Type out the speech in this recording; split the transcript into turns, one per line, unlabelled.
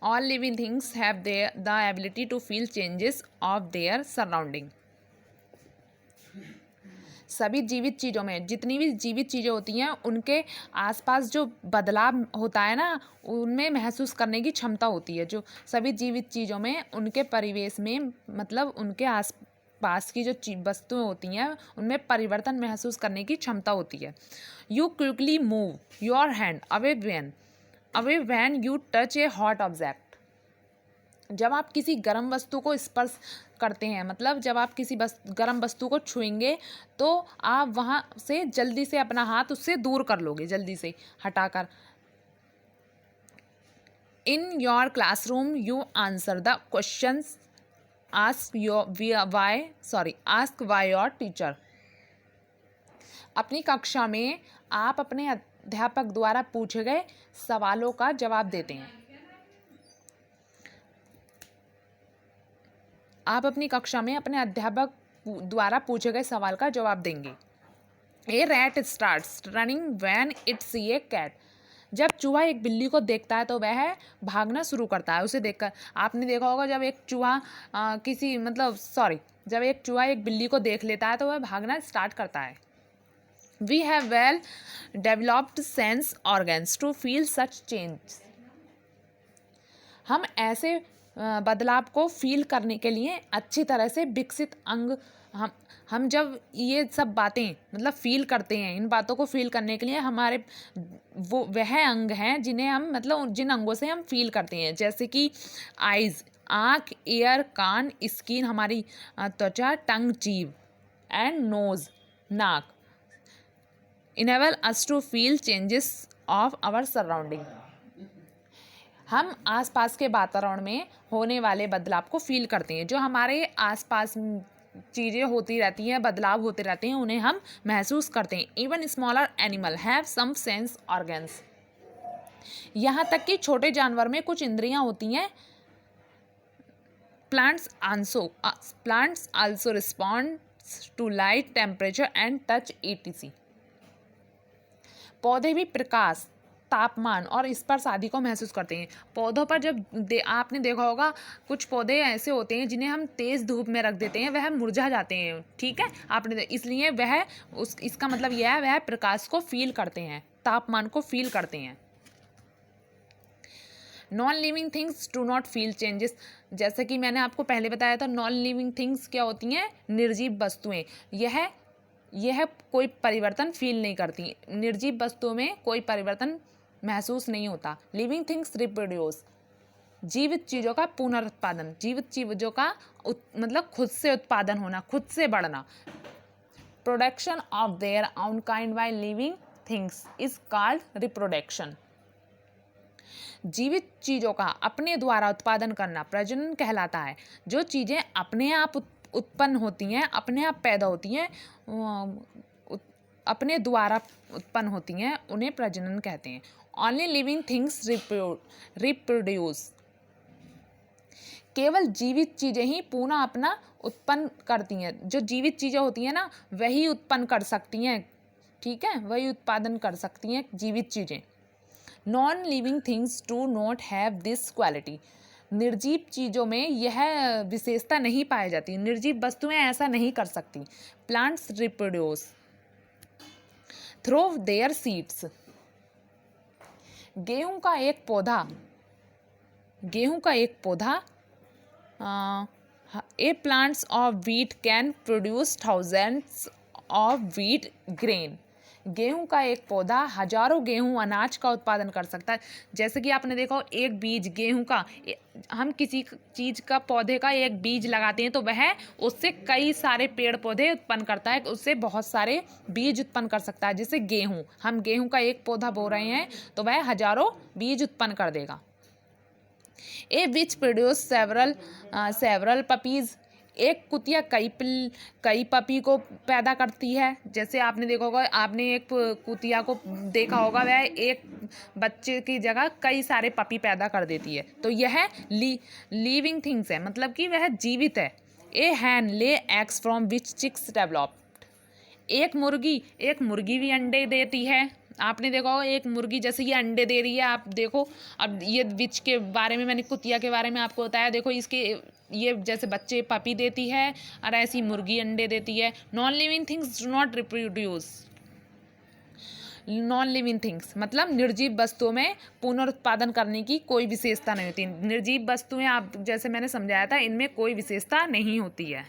All living things have the ability to feel changes of their surrounding. सभी जीवित चीज़ों में, जितनी भी जीवित चीज़ें होती हैं, उनके आसपास जो बदलाव होता है ना, उनमें महसूस करने की क्षमता होती है। जो सभी जीवित चीज़ों में, उनके परिवेश में, मतलब उनके आस पास की जो वस्तुएं होती हैं, उनमें परिवर्तन महसूस करने की क्षमता होती है। You quickly move your hand away when you touch A hot object. जब आप किसी गर्म वस्तु को स्पर्श करते हैं, मतलब जब आप किसी गर्म वस्तु को छुएंगे, तो आप वहाँ से जल्दी से अपना हाथ उससे दूर कर लोगे, जल्दी से हटाकर। In your classroom you answer the questions ask by your teacher. अपनी कक्षा में आप अपने अध्यापक द्वारा पूछे गए सवालों का जवाब देते हैं। आप अपनी कक्षा में अपने अध्यापक द्वारा पूछे गए सवाल का जवाब देंगे। A rat starts running when it see a cat. जब चूहा एक बिल्ली को देखता है तो वह भागना शुरू करता है उसे देखकर। आपने देखा होगा जब एक चूहा जब एक चूहा एक बिल्ली को देख लेता है तो वह भागना स्टार्ट करता है। We have well developed sense organs to feel such change. हम ऐसे बदलाव को फील करने के लिए अच्छी तरह से विकसित अंग, हम जब ये सब बातें मतलब फील करते हैं, इन बातों को फील करने के लिए हमारे वह अंग हैं जिन्हें हम मतलब जिन अंगों से हम फील करते हैं, जैसे कि आइज़ आँख, ईयर कान, स्किन हमारी त्वचा, टंग जीभ, एंड नोज नाक enable us to feel changes of our surrounding. हम आसपास के वातावरण में होने वाले बदलाव को फील करते हैं। जो हमारे आसपास चीज़ें होती रहती हैं, बदलाव होते रहते हैं, उन्हें हम महसूस करते हैं। Even smaller animal have some sense organs. यहाँ तक कि छोटे जानवर में कुछ इंद्रियाँ होती हैं। Plants also respond to light, temperature and touch etc। पौधे भी प्रकाश, तापमान और स्पर्श आदि को महसूस करते हैं। पौधों पर जब आपने देखा होगा कुछ पौधे ऐसे होते हैं जिन्हें हम तेज़ धूप में रख देते हैं, वह मुरझा जाते हैं, ठीक है, आपने इसलिए इसका मतलब यह है वह प्रकाश को फील करते हैं, तापमान को फील करते हैं। Non living things do not feel changes. जैसे कि मैंने आपको पहले बताया था, नॉन लिविंग थिंग्स क्या होती हैं? निर्जीव वस्तुएं। यह कोई परिवर्तन फील नहीं करती। निर्जीव वस्तुओं में कोई परिवर्तन महसूस नहीं होता। लिविंग थिंग्स रिप्रोड्यूस, जीवित चीज़ों का पुनरुत्पादन, जीवित चीज़ों का मतलब खुद से उत्पादन होना, खुद से बढ़ना। Production of their own kind by living things is called reproduction. जीवित चीज़ों का अपने द्वारा उत्पादन करना प्रजनन कहलाता है। जो चीज़ें अपने आप उत्पन्न होती हैं, अपने आप पैदा होती हैं, अपने द्वारा उत्पन्न होती हैं, उन्हें प्रजनन कहते हैं। Only living things reproduce. केवल जीवित चीज़ें ही पुनः अपना उत्पन्न करती हैं। जो जीवित चीज़ें होती हैं ना, वही उत्पन्न कर सकती हैं, ठीक है, वही उत्पादन कर सकती हैं जीवित चीज़ें। Non living things do not have this quality. निर्जीव चीज़ों में यह विशेषता नहीं पाई जाती। निर्जीव वस्तुएं ऐसा नहीं कर सकती। Plants reproduce through their seeds. गेहूं का एक पौधा a plants of wheat can produce thousands of wheat grain. गेहूं का एक पौधा हजारों गेहूं अनाज का उत्पादन कर सकता है। जैसे कि आपने देखा एक बीज गेहूं का, हम किसी चीज़ का पौधे का एक बीज लगाते हैं तो वह उससे कई सारे पेड़ पौधे उत्पन्न करता है, उससे बहुत सारे बीज उत्पन्न कर सकता है। जैसे गेहूं, हम गेहूं का एक पौधा बो रहे हैं तो वह हजारों बीज उत्पन्न कर देगा। ए विच प्रोड्यूस सेवरल पपीज। एक कुतिया कई पपी को पैदा करती है। जैसे आपने देखा होगा, आपने एक कुतिया को देखा होगा, वह एक बच्चे की जगह कई सारे पपी पैदा कर देती है। तो यह लिविंग थिंग्स है, मतलब कि वह जीवित है। A hen lay eggs from which chicks developed. एक मुर्गी भी अंडे देती है, आपने देखा होगा एक मुर्गी जैसे ये अंडे दे रही है, आप देखो। अब ये विच के बारे में मैंने कुतिया के बारे में आपको बताया, देखो इसके ये जैसे बच्चे पपी देती है और ऐसी मुर्गी अंडे देती है। Non living things do not reproduce. Non living things मतलब निर्जीव वस्तुओं में पुनरुत्पादन करने की कोई विशेषता नहीं होती। निर्जीव वस्तुएं आप जैसे मैंने समझाया था, इनमें कोई विशेषता नहीं होती है।